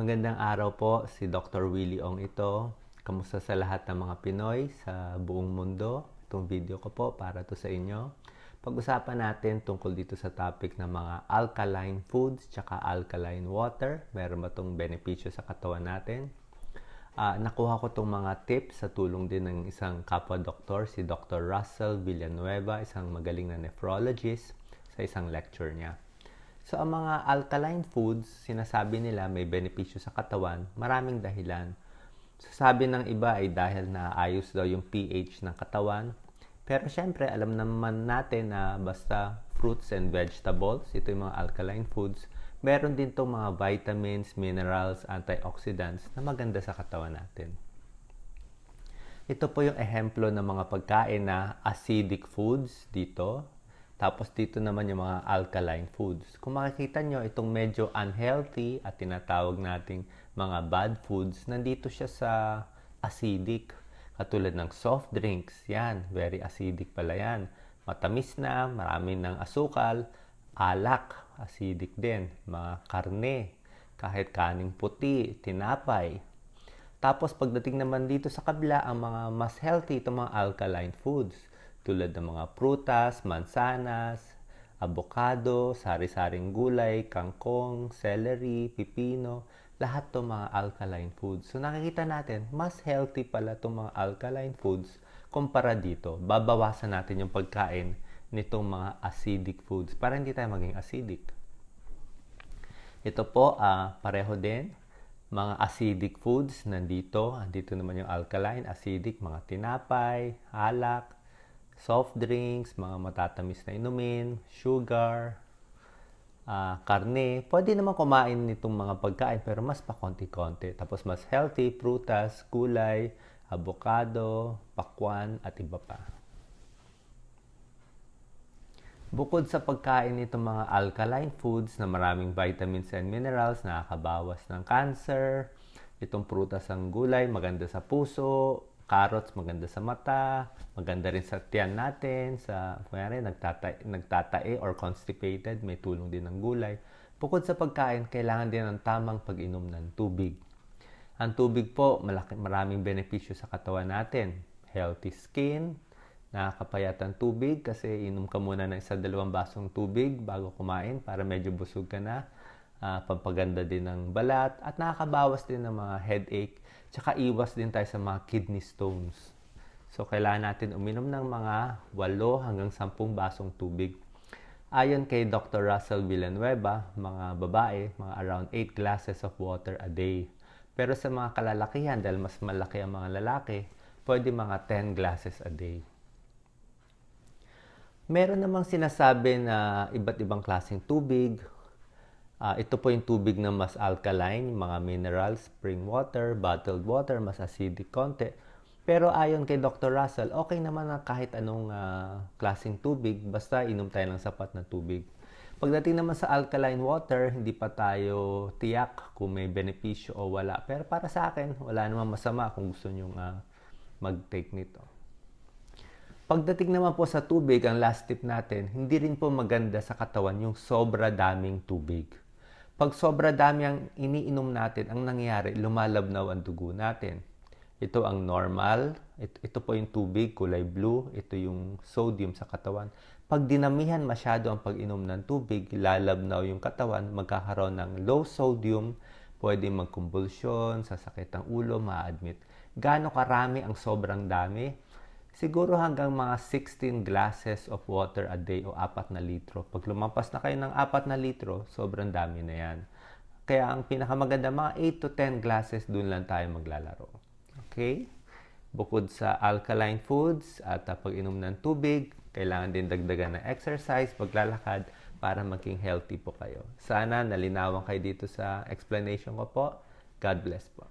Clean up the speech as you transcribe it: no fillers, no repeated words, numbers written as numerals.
Magandang araw po, si Dr. Willie Ong ito. Kamusta sa lahat ng mga Pinoy sa buong mundo? Itong video ko po para to sa inyo. Pag-usapan natin tungkol dito sa topic ng mga alkaline foods tsaka alkaline water. Meron ba itong benepisyo sa katawan natin? Nakuha ko itong mga tips sa tulong din ng isang kapwa-doktor, si Dr. Russell Villanueva, isang magaling na nephrologist, sa isang lecture niya. So, ang mga alkaline foods, sinasabi nila may benepisyo sa katawan, maraming dahilan. So, sabi ng iba ay dahil naayos daw yung pH ng katawan. Pero syempre, alam naman natin na basta fruits and vegetables, ito yung mga alkaline foods, meron din itong mga vitamins, minerals, antioxidants na maganda sa katawan natin. Ito po yung ehemplo ng mga pagkain na acidic foods dito. Tapos dito naman yung mga alkaline foods. Kung makikita nyo, itong medyo unhealthy at tinatawag nating mga bad foods, nandito siya sa acidic. Katulad ng soft drinks, yan, very acidic pala yan. Matamis na, marami ng asukal, alak, acidic din. Mga karne, kahit kaning puti, tinapay. Tapos pagdating naman dito sa kabila, ang mga mas healthy, itong mga alkaline foods. Tulad ng mga prutas, mansanas, avocado, sari-saring gulay, kangkong, celery, pipino, lahat to mga alkaline foods. So nakikita natin, mas healthy pala itong mga alkaline foods kumpara dito. Babawasan natin yung pagkain nitong mga acidic foods para hindi tayo maging acidic. Ito po, pareho din. Mga acidic foods nandito. Andito naman yung alkaline, acidic, mga tinapay, alak, soft drinks, mga matatamis na inumin, sugar, karne. Pwede naman kumain nitong mga pagkain pero mas pa konti-konti. Tapos mas healthy, prutas, gulay, avocado, pakwan, at iba pa. Bukod sa pagkain nitong mga alkaline foods na maraming vitamins and minerals, nakakabawas ng cancer. Itong prutas ang gulay, maganda sa puso. Carrots, maganda sa mata, maganda rin sa tiyan natin, sa kunyari nagtatae or constipated, may tulong din ng gulay. Bukod sa pagkain, kailangan din ng tamang pag-inom ng tubig. Ang tubig po, maraming benepisyo sa katawan natin. Healthy skin, nakakapayat ang tubig kasi inom ka muna ng 1-2 basong tubig bago kumain para medyo busog ka na. Pampaganda din ng balat at nakakabawas din ng mga headache. Tsaka iwas din tayo sa mga kidney stones. So, kailangan natin uminom ng mga 8 hanggang 10 basong tubig. Ayon kay Dr. Russell Villanueva, mga babae, mga around 8 glasses of water a day. Pero sa mga kalalakihan, dahil mas malaki ang mga lalaki, pwede mga 10 glasses a day. Meron namang sinasabi na iba't ibang klaseng tubig. Ito po yung tubig na mas alkaline, mga minerals, spring water, bottled water, mas acidic konti. Pero ayon kay Dr. Russell, okay naman na kahit anong klaseng tubig, basta inom tayo ng sapat na tubig. Pagdating naman sa alkaline water, hindi pa tayo tiyak kung may benepisyo o wala. Pero para sa akin, wala namang masama kung gusto nyong mag-take nito. Pagdating naman po sa tubig, ang last tip natin, hindi rin po maganda sa katawan yung sobra daming tubig. Pag sobra dami ang iniinom natin, ang nangyayari, lumalabnaw ang dugo natin. Ito ang normal. Ito po yung tubig, kulay blue. Ito yung sodium sa katawan. Pag dinamihan masyado ang pag-inom ng tubig, lalabnaw yung katawan, magkakaroon ng low sodium, pwede magkumbulsyon, sasakit ng ulo, ma-admit. Gaano karami ang sobrang dami? Siguro hanggang mga 16 glasses of water a day o 4 na litro. Pag lumampas na kayo ng 4 na litro, sobrang dami na yan. Kaya ang pinakamaganda, mga 8 to 10 glasses, dun lang tayo maglalaro. Okay? Bukod sa alkaline foods at pag-inom ng tubig, kailangan din dagdagan ng exercise, paglalakad, para maging healthy po kayo. Sana nalinawan kayo dito sa explanation ko po. God bless po.